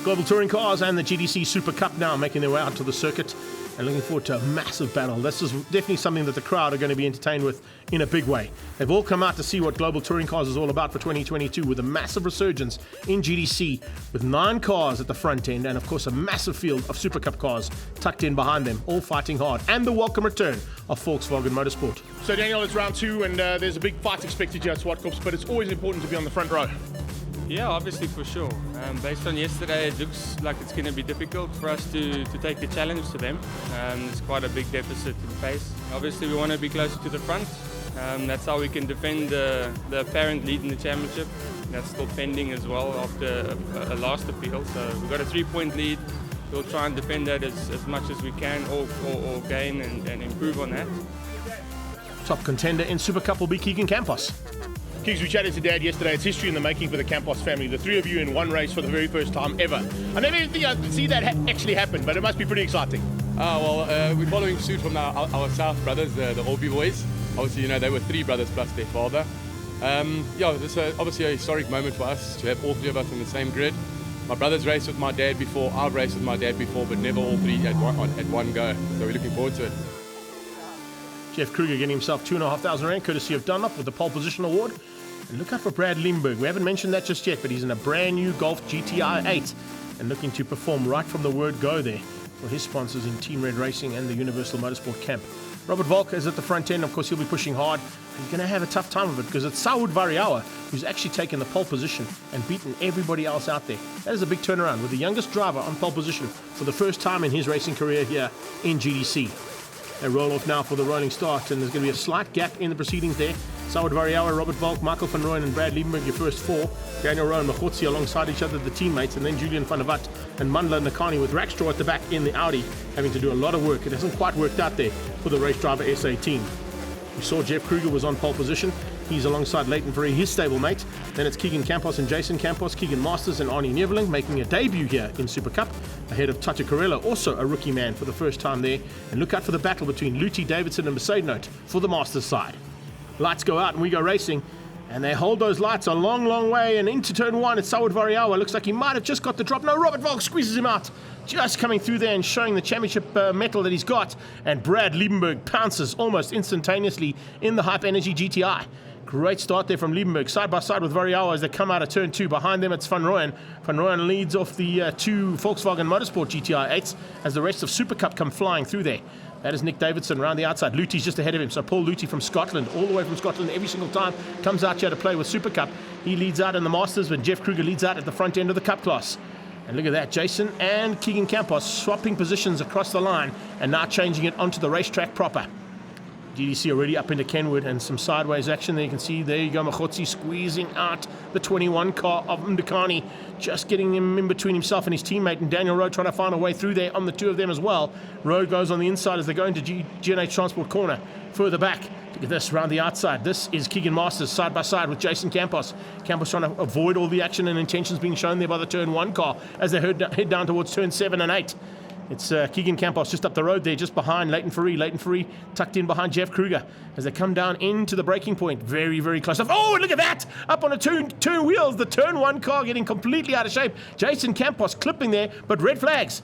Global Touring Cars and the GTC Supacup now making their way out to the circuit and looking forward to a massive battle. This is definitely something that the crowd are going to be entertained with in a big way. They've all come out to see what Global Touring Cars is all about for 2022 with a massive resurgence in GTC with 9 cars at the front end and of course a massive field of Supacup cars tucked in behind them, all fighting hard, and the welcome return of Volkswagen Motorsport. So Daniel, it's round 2 and there's a big fight expected here at Supacup, but it's always important to be on the front row. Yeah, obviously for sure. Based on yesterday, it looks like it's going to be difficult for us to take the challenge to them. It's quite a big deficit in pace. Obviously we want to be closer to the front. That's how we can defend the apparent lead in the championship. That's still pending as well after a last appeal. So we've got a 3-point lead. We'll try and defend that as much as we can or gain and improve on that. Top contender in Supacup will be Keegan Campos. Keegs, we chatted to Dad yesterday. It's history in the making for the Campos family. The 3 of you in one race for the very first time ever. I never think I'd see that actually happen, but it must be pretty exciting. We're following suit from our South brothers, the Obi boys. Obviously, they were 3 brothers plus their father. This is obviously a historic moment for us to have all 3 of us in the same grid. My brothers raced with my dad before, I've raced with my dad before, but never all 3 at one go. So we're looking forward to it. Jeff Kruger getting himself R2,500 courtesy of Dunlop with the pole position award. And look out for Brad Limburg. We haven't mentioned that just yet, but he's in a brand new Golf GTI 8 and looking to perform right from the word go there for his sponsors in Team Red Racing and the Universal Motorsport Camp. Robert Volk is at the front end. Of course, he'll be pushing hard. He's going to have a tough time of it because it's Saud Variawa who's actually taken the pole position and beaten everybody else out there. That is a big turnaround with the youngest driver on pole position for the first time in his racing career here in GTC. They roll off now for the rolling start, and there's going to be a slight gap in the proceedings there. Saud Variawa, Robert Volk, Michael van Rooyen and Brad Liebenberg, your first 4. Daniel Rowe and Machotsi alongside each other, the teammates, and then Julian van der Vat and Mandla Nakani with Rackstraw at the back in the Audi, having to do a lot of work. It hasn't quite worked out there for the Race Driver SA team. We saw Jeff Kruger was on pole position. He's alongside Leighton Ferry, his stablemate. Then it's Keegan Campos and Jason Campos, Keegan Masters and Arnie Neveling making a debut here in Supacup, ahead of Tata Carella, also a rookie man for the first time there. And look out for the battle between Luty Davidson and Mercedes Note for the Masters side. Lights go out and we go racing. And they hold those lights a long, long way. And into turn 1, it's Saud Variawa. Looks like he might have just got the drop. No, Robert Volk squeezes him out. Just coming through there and showing the championship medal that he's got. And Brad Liebenberg pounces almost instantaneously in the Hype Energy GTI. Great start there from Liebenberg, side by side with Variawa as they come out of turn 2. Behind them, it's Van Rooyen. Van Rooyen leads off the 2 Volkswagen Motorsport GTI 8s as the rest of Supacup come flying through there. That is Nick Davidson around the outside. Luty's just ahead of him. So Paul Luty from Scotland, all the way from Scotland, every single time comes out here to play with Supacup. He leads out in the Masters, but Jeff Kruger leads out at the front end of the Cup class. And look at that, Jason and Keegan Campos swapping positions across the line and now changing it onto the racetrack proper. GTC already up into Kenwood and some sideways action there. You can see, there you go, Machotsi squeezing out the 21 car of Ndakani, just getting him in between himself and his teammate, and Daniel Rowe trying to find a way through there on the 2 of them as well. Rowe goes on the inside as they go into GNH Transport corner. Further back, look at this, around the outside. This is Keegan Masters side by side with Jason Campos. Campos trying to avoid all the action and intentions being shown there by the turn 1 car as they head down towards turn 7 and 8. It's Keegan Campos just up the road there, just behind Leighton Ferry. Leighton Ferry tucked in behind Jeff Kruger as they come down into the braking point. Very, very close. Oh, look at that! Up on the two wheels, the turn 1 car getting completely out of shape. Jason Campos clipping there, but red flags.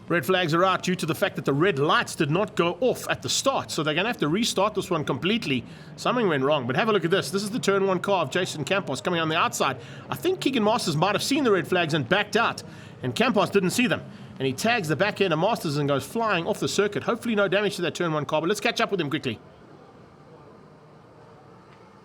Red flags are out due to the fact that the red lights did not go off at the start, so they're going to have to restart this one completely. Something went wrong, but have a look at this. This is the turn 1 car of Jason Campos coming on the outside. I think Keegan Masters might have seen the red flags and backed out, and Campos didn't see them. And he tags the back end of Masters and goes flying off the circuit. Hopefully no damage to that turn 1 car, but let's catch up with him quickly.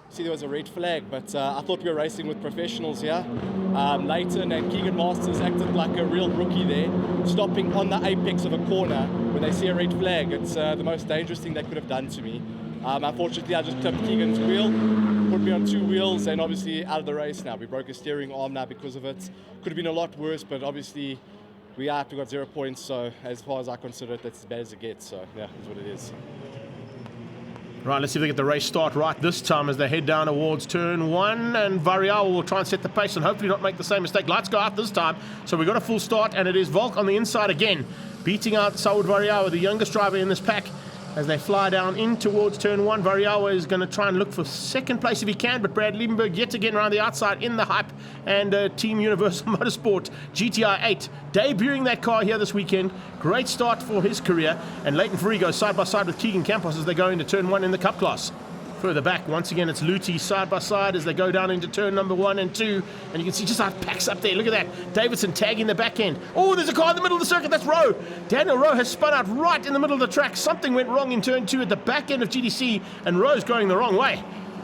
See, there was a red flag, but I thought we were racing with professionals here. Leighton and Keegan Masters acted like a real rookie there, stopping on the apex of a corner when they see a red flag. It's the most dangerous thing they could have done to me. Unfortunately, I just clipped Keegan's wheel, put me on 2 wheels, and obviously out of the race now. We broke a steering arm now because of it. Could have been a lot worse, but obviously we got 0 points, so as far as I consider it, that's as bad as it gets. So yeah, that's what it is. Right, let's see if they get the race start right this time as they head down towards turn 1, and Variawa will try and set the pace and hopefully not make the same mistake. Lights go out this time, so we've got a full start, and it is Volk on the inside again, beating out Saud Variawa, the youngest driver in this pack. as they fly down in towards turn 1. Variawa is going to try and look for second place if he can, but Brad Liebenberg yet again around the outside in the hype, and Team Universal Motorsport GTI 8 debuting that car here this weekend. Great start for his career, and Leighton Fourie goes side by side with Keegan Campos as they go into turn 1 in the Cup class. Further back, once again, it's Luthi side by side as they go down into turn number 1 and 2. And you can see just how it packs up there. Look at that. Davidson tagging the back end. Oh, there's a car in the middle of the circuit. That's Rowe. Daniel Rowe has spun out right in the middle of the track. Something went wrong in turn 2 at the back end of GTC, and Rowe's going the wrong way.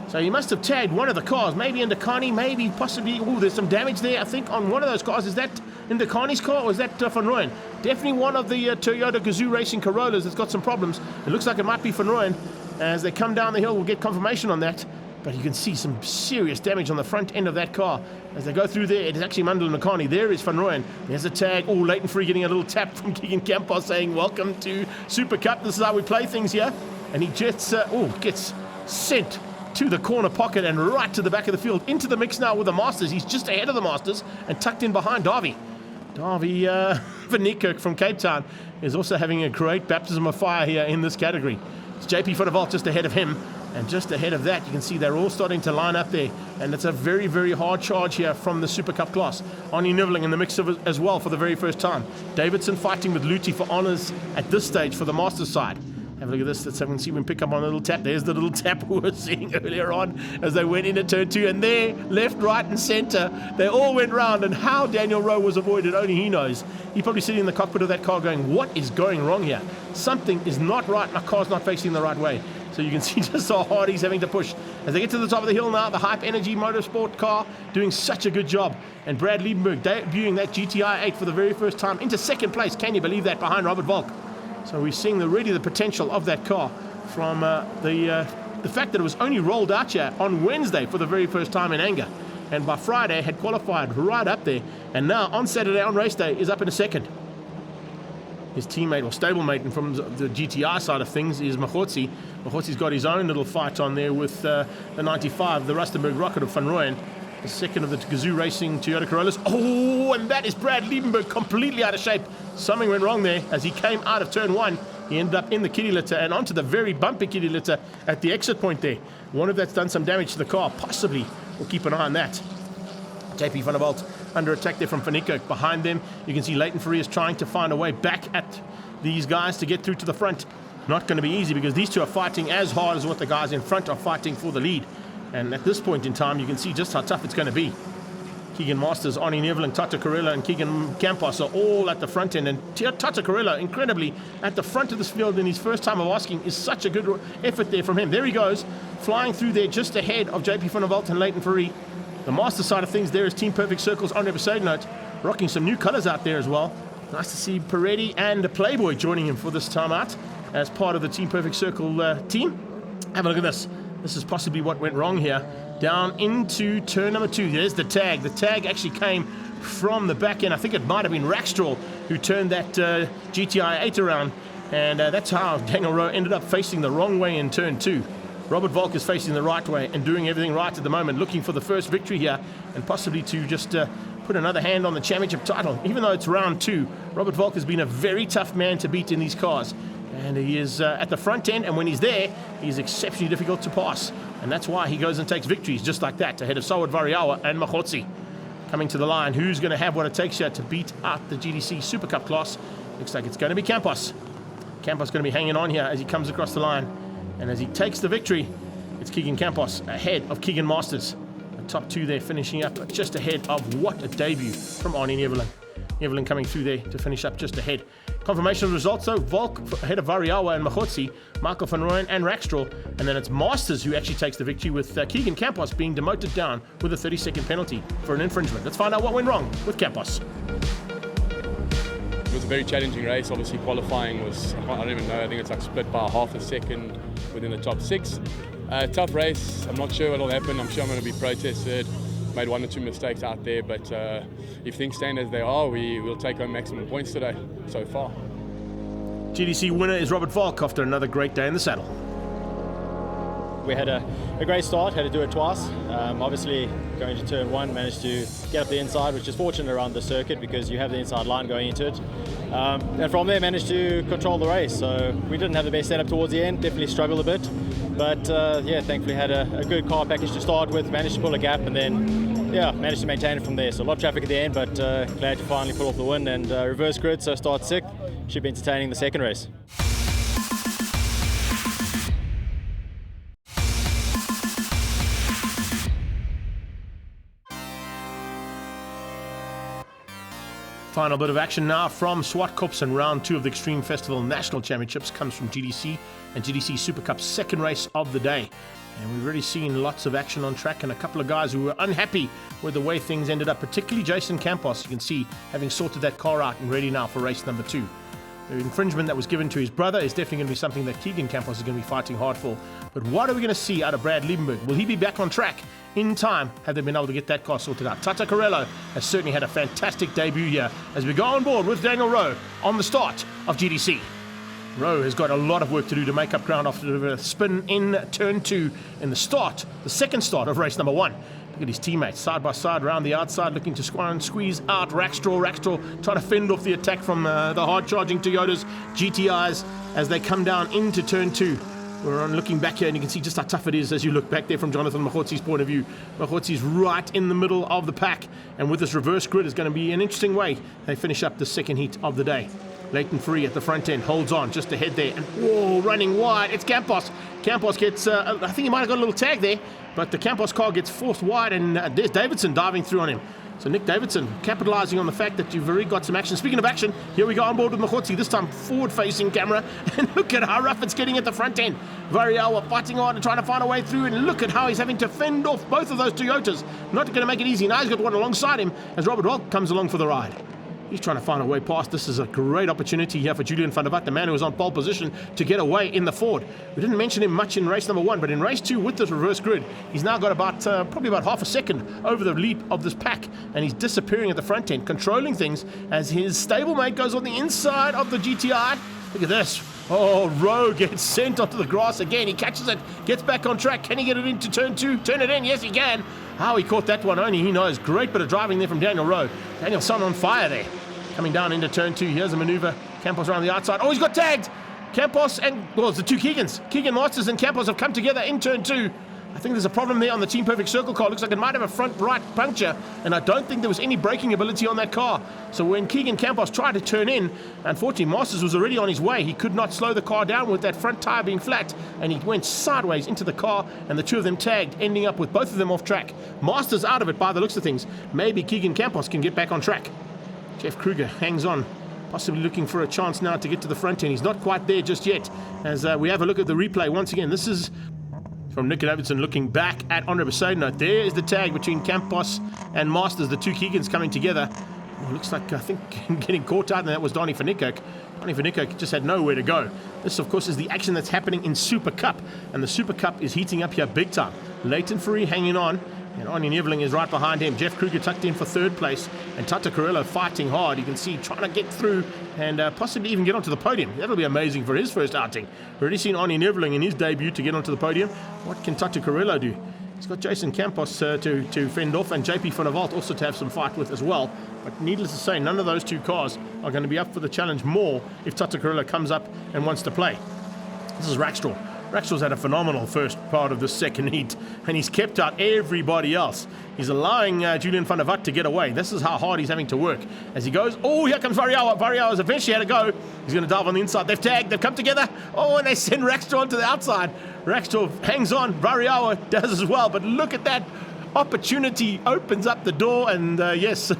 So he must have tagged one of the cars, maybe Ndakani, maybe possibly. Oh, there's some damage there, I think, on one of those cars. Is that Ndakani's car or is that Van Rooyen? Definitely one of the Toyota Gazoo Racing Corollas that's got some problems. It looks like it might be Van Rooyen. As they come down the hill, we'll get confirmation on that. But you can see some serious damage on the front end of that car. As they go through there, it is actually Mandel Nakani. There is Van Rooyen. There's a tag. Oh, Leighton Fourie getting a little tap from Keegan Campos saying, welcome to Super Cup. This is how we play things here. And he gets sent to the corner pocket and right to the back of the field. Into the mix now with the Masters. He's just ahead of the Masters and tucked in behind Davy. Davy Van Niekerk from Cape Town is also having a great baptism of fire here in this category. It's JP Van der Walt just ahead of him, and just ahead of that you can see they're all starting to line up there, and it's a very, very hard charge here from the Super Cup class. Arnie Niveling in the mix of it as well for the very first time. Davidson fighting with Luthi for honours at this stage for the Masters side. Have a look at this. Let's see if we can pick up on a little tap. There's the little tap we were seeing earlier on as they went into turn 2. And there, left, right and centre, they all went round. And how Daniel Rowe was avoided, only he knows. He's probably sitting in the cockpit of that car going, what is going wrong here? Something is not right. My car's not facing the right way. So you can see just how hard he's having to push. As they get to the top of the hill now, the Hype Energy Motorsport car doing such a good job. And Brad Liebenberg debuting that GTI 8 for the very first time into second place. Can you believe that? Behind Robert Volk. So we're seeing really the potential of that car from the fact that it was only rolled out here on Wednesday for the very first time in anger. And by Friday had qualified right up there. And now on Saturday on race day is up in a second. His teammate or stablemate from the GTI side of things is Mahotsi. Mahotzi's got his own little fight on there with the 95, the Rustenburg Rocket of Van Rooyen. The second of the Gazoo Racing Toyota Corollas. Oh, and that is Brad Liebenberg completely out of shape. Something went wrong there as he came out of turn 1. He ended up in the kitty litter and onto the very bumpy kitty litter at the exit point there. One of that's done some damage to the car, possibly. We'll keep an eye on that. JP Van der Walt under attack there from Van Niekerk. Behind them, you can see Leighton Fourie is trying to find a way back at these guys to get through to the front. Not going to be easy because these two are fighting as hard as what the guys in front are fighting for the lead. And at this point in time, you can see just how tough it's going to be. Keegan Masters, Arnie Neveling, Tata Carella, and Keegan Campos are all at the front end. And Tata Carella, incredibly, at the front of this field in his first time of asking, is such a good effort there from him. There he goes, flying through there just ahead of JP Van der Walt and Leighton Fourie. The Master side of things there is Team Perfect Circle's Andre Besaidnout, rocking some new colours out there as well. Nice to see Peretti and Playboy joining him for this time out as part of the Team Perfect Circle team. Have a look at this. This is possibly what went wrong here. Down into turn number 2. There's the tag. The tag actually came from the back end. I think it might have been Rackstraw who turned that GTI 8 around. And that's how Daniel Rowe ended up facing the wrong way in turn 2. Robert Volk is facing the right way and doing everything right at the moment, looking for the first victory here and possibly to just put another hand on the championship title. Even though it's round 2, Robert Volk has been a very tough man to beat in these cars. And he is at the front end, and when he's there, he's exceptionally difficult to pass. And that's why he goes and takes victories just like that, ahead of Sawad Variawa and Mahotsi. Coming to the line, who's going to have what it takes here to beat out the GTC Super Cup class? Looks like it's going to be Campos. Campos going to be hanging on here as he comes across the line. And as he takes the victory, it's Keegan Campos ahead of Keegan Masters. The top 2 there finishing up just ahead of what a debut from Arnie Neveling. Neveling coming through there to finish up just ahead. Confirmation of the results, though. Volk ahead of Variawa and Mahotsi, Michael Van Rooyen and Rackstraw. And then it's Masters who actually takes the victory with Keegan Campos being demoted down with a 30-second penalty for an infringement. Let's find out what went wrong with Campos. It was a very challenging race. Obviously qualifying was, I don't even know, I think it's like split by half a second within the top 6. Tough race. I'm not sure what will happen. I'm sure I'm going to be protested. Made 1 or 2 mistakes out there, but if things stand as they are, we'll take home maximum points today so far. GTC winner is Robert Volk after another great day in the saddle. we had a great start, had to do it twice. Obviously, going to turn 1, managed to get up the inside, which is fortunate around the circuit because you have the inside line going into it. And from there, managed to control the race. So we didn't have the best setup towards the end, definitely struggled a bit. But yeah, thankfully had a good car package to start with, managed to pull a gap, and then yeah, managed to maintain it from there. So a lot of traffic at the end, but glad to finally pull off the win and reverse grid, so start 6th. Should be entertaining the second race. Final bit of action now from Supacup, and round 2 of the Extreme Festival National Championships comes from GTC and GTC Supercup's second race of the day. And we've already seen lots of action on track and a couple of guys who were unhappy with the way things ended up, particularly Jason Campos. You can see having sorted that car out and ready now for race number 2. The infringement that was given to his brother is definitely going to be something that Keegan Campos is going to be fighting hard for. But what are we going to see out of Brad Liebenberg? Will he be back on track in time? Have they been able to get that car sorted out? Tata Carrello has certainly had a fantastic debut here as we go on board with Daniel Rowe on the start of GTC. Rowe has got a lot of work to do to make up ground after a spin in turn 2 in the second start of race number 1. Look at his teammates side by side around the outside looking to squeeze out Rackstraw trying to fend off the attack from the hard charging Toyotas, GTIs as they come down into turn 2. We're looking back here and you can see just how tough it is as you look back there from Jonathan Mahotsi's point of view. Mahotsi's right in the middle of the pack, and with this reverse grid is going to be an interesting way they finish up the second heat of the day. Leighton Free at the front end holds on just ahead there, and whoa, running wide, it's Campos. Campos gets, I think he might have got a little tag there, but the Campos car gets forced wide, and there's Davidson diving through on him. So Nick Davidson capitalising on the fact that you've already got some action. Speaking of action, here we go on board with Mahotsi, this time forward-facing camera, and look at how rough it's getting at the front end. Variawa fighting hard and trying to find a way through, and look at how he's having to fend off both of those Toyotas. Not going to make it easy. Now he's got one alongside him as Robert Walk comes along for the ride. He's trying to find a way past. This is a great opportunity here for Julian van der Walt, the man who was on pole position, to get away in the Ford. We didn't mention him much in race number 1, but in race 2 with this reverse grid, he's now got about probably about half a second over the leap of this pack, and he's disappearing at the front end, controlling things as his stablemate goes on the inside of the GTI. Look at this. Oh, Rowe gets sent onto the grass again. He catches it, gets back on track. Can he get it into turn 2? Turn it in. Yes, he can. How he caught that one, only he knows. Great bit of driving there from Daniel Rowe. Daniel's son on fire there. Coming down into turn 2. Here's a maneuver. Campos around the outside. Oh, he's got tagged. Campos and, well, it's the two Keegans. Keegan Masters and Campos have come together in turn 2. I think there's a problem there on the Team Perfect Circle car. Looks like it might have a front right puncture, and I don't think there was any braking ability on that car. So when Keegan Campos tried to turn in, unfortunately Masters was already on his way. He could not slow the car down with that front tire being flat, and he went sideways into the car, and the two of them tagged, ending up with both of them off track. Masters out of it by the looks of things. Maybe Keegan Campos can get back on track. Jeff Kruger hangs on, possibly looking for a chance now to get to the front end. He's not quite there just yet. As we have a look at the replay once again. This is from Nick Davidson looking back at Andre Besaidnout. There is the tag between Campos and Masters, the two Keegans coming together. Oh, looks like, I think, getting caught out, and that was Donnie van Niekerk. Donnie van Niekerk just had nowhere to go. This, of course, is the action that's happening in Supacup, and the Supacup is heating up here big time. Leighton Free hanging on, and Arnie Neveling is right behind him. Jeff Kruger tucked in for 3rd place, and Tata Carrello fighting hard. You can see trying to get through and possibly even get onto the podium. That'll be amazing for his first outing. We've already seen Arnie Neveling in his debut to get onto the podium. What can Tata Carrello do? He's got Jason Campos to fend off, and JP van der Walt also to have some fight with as well. But needless to say, none of those two cars are going to be up for the challenge more if Tata Carrello comes up and wants to play. This is Rackstraw. Rackstraw's had a phenomenal first part of the second heat, and he's kept out everybody else. He's allowing Julian van der Walt to get away. This is how hard he's having to work. As he goes, oh, here comes Variawa. Variawa's eventually had a go. He's going to dive on the inside. They've tagged, they've come together. Oh, and they send Rackstraw onto the outside. Rackstraw hangs on. Variawa does as well, but look at that. Opportunity opens up the door, and yes,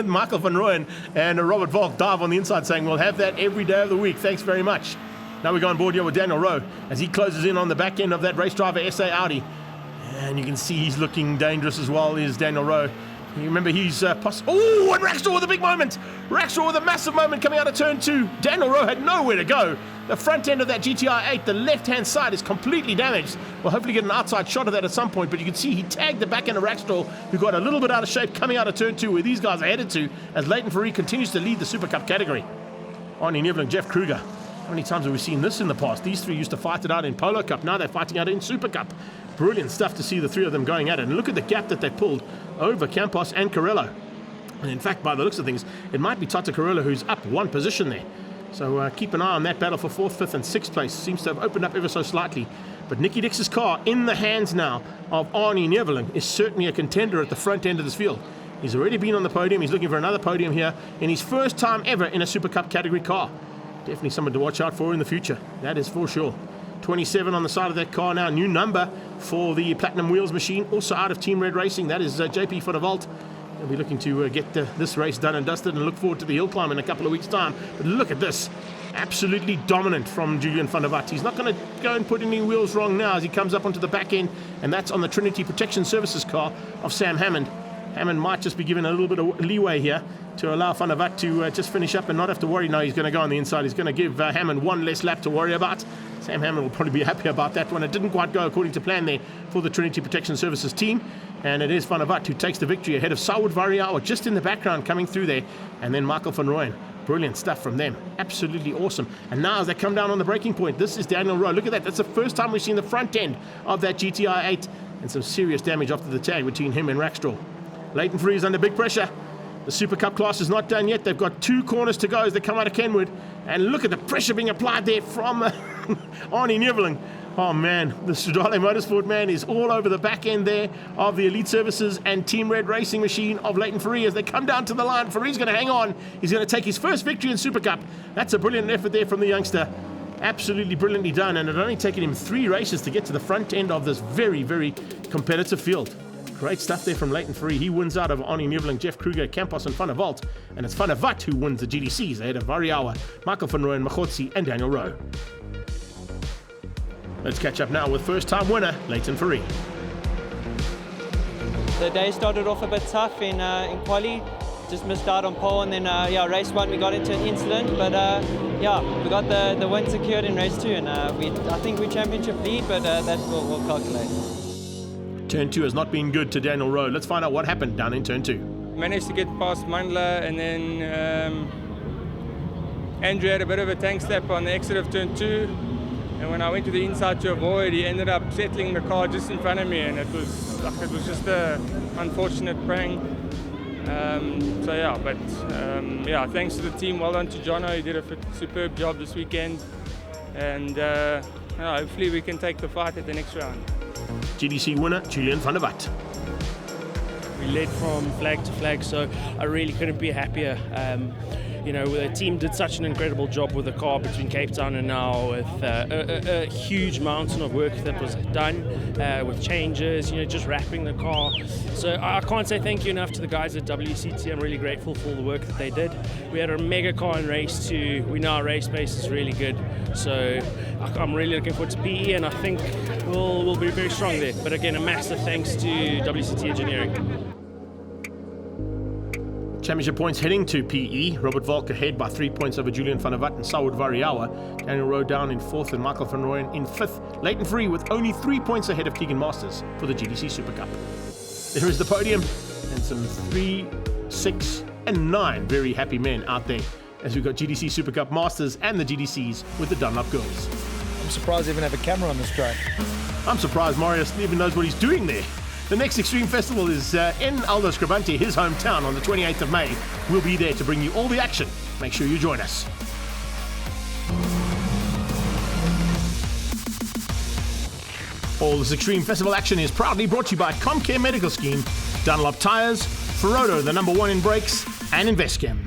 Michael van Rooyen and Robert Volk dive on the inside saying, we'll have that every day of the week. Thanks very much. Now we go on board here with Daniel Rowe as he closes in on the back end of that race driver SA Audi. And you can see he's looking dangerous as well, is Daniel Rowe. You remember he's oh, and Rackstraw with a big moment. Rackstraw with a massive moment coming out of turn 2. Daniel Rowe had nowhere to go. The front end of that GTI 8, the left-hand side is completely damaged. We'll hopefully get an outside shot of that at some point, but you can see he tagged the back end of Rackstraw, who got a little bit out of shape coming out of turn 2, where these guys are headed to, as Leighton Free continues to lead the Super Cup category. Arnie Neveling, Jeff Kruger. How many times have we seen this in the past? These three used to fight it out in Polo Cup. Now they're fighting out in Supacup. Brilliant stuff to see the three of them going at it. And look at the gap that they pulled over Campos and Carello. And in fact, by the looks of things, it might be Tata Carello who's up one position there. So keep an eye on that battle for 4th, 5th and 6th place. Seems to have opened up ever so slightly. But Nicky Dix's car in the hands now of Arnie Neveling is certainly a contender at the front end of this field. He's already been on the podium. He's looking for another podium here in his first time ever in a Super Cup category car. Definitely someone to watch out for in the future. That is for sure. 27 on the side of that car now. New number for the Platinum Wheels machine. Also out of Team Red Racing. That is JP van der Walt. They'll be looking to get this race done and dusted and look forward to the hill climb in a couple of weeks' time. But look at this. Absolutely dominant from Julian van der Walt. He's not going to go and put any wheels wrong now as he comes up onto the back end. And that's on the Trinity Protection Services car of Sam Hammond. Hammond might just be given a little bit of leeway here to allow Van der Walt to just finish up and not have to worry. No, he's going to go on the inside. He's going to give Hammond one less lap to worry about. Sam Hammond will probably be happy about that one. It didn't quite go according to plan there for the Trinity Protection Services team. And it is Van der Walt who takes the victory ahead of Saud Variawa just in the background coming through there. And then Michael van Rooyen. Brilliant stuff from them. Absolutely awesome. And now as they come down on the braking point, this is Daniel Rowe. Look at that. That's the first time we've seen the front end of that GTI 8. And some serious damage after the tag between him and Rackstraw. Leighton Free is under big pressure. The Super Cup class is not done yet. They've got 2 corners to go as they come out of Kenwood. And look at the pressure being applied there from Arnie Neveling. Oh man, the Stradale Motorsport man is all over the back end there of the Elite Services and Team Red Racing machine of Leighton Free as they come down to the line. Free's going to hang on. He's going to take his first victory in Super Cup. That's a brilliant effort there from the youngster. Absolutely brilliantly done. And it only taken him 3 races to get to the front end of this very, very competitive field. Great stuff there from Leighton Free. He wins out of Arnie Neveling, Jeff Kruger, Campos and Van der Walt. And it's Van der Walt who wins the GTCs ahead of Variawa, Michael van Rooyen, Machotsi and Daniel Rowe. Let's catch up now with first-time winner, Leighton Free. The day started off a bit tough in quali. Just missed out on pole, and then race 1 we got into an incident, but we got the win secured in race 2, and I think we championship lead, but that we'll calculate. Turn 2 has not been good to Daniel Rowe. Let's find out what happened down in turn 2. Managed to get past Mandla, and then Andrew had a bit of a tank slap on the exit of turn 2, and when I went to the inside to avoid, he ended up settling the car just in front of me, and it was just a unfortunate prank. Thanks to the team. Well done to Jono. He did a superb job this weekend, and hopefully we can take the fight at the next round. GTC winner, Julian van der Walt. We led from flag to flag, so I really couldn't be happier. The team did such an incredible job with the car between Cape Town and now, with a huge mountain of work that was done with changes, just wrapping the car. So I can't say thank you enough to the guys at WCT. I'm really grateful for all the work that they did. We had a mega car in race 2. We know our race pace is really good. So I'm really looking forward to PE, and I think we'll be very strong there. But again, a massive thanks to WCT Engineering. Championship points heading to PE. Robert Volk ahead by 3 points over Julian van der Walt and Saud Variawa. Daniel Rowe down in 4th and Michael van Rooyen in 5th. Leighton Free with only 3 points ahead of Keegan Masters for the GTC Super Cup. There is the podium and some 3, 6 and 9 very happy men out there as we've got GTC Super Cup Masters and the GTCs with the Dunlop girls. I'm surprised they even have a camera on this track. I'm surprised Marius even knows what he's doing there. The next Extreme Festival is in Aldo Scribante, his hometown, on the 28th of May. We'll be there to bring you all the action. Make sure you join us. All this Extreme Festival action is proudly brought to you by Comcare Medical Scheme, Dunlop Tires, Ferodo, the #1 in brakes, and Investchem.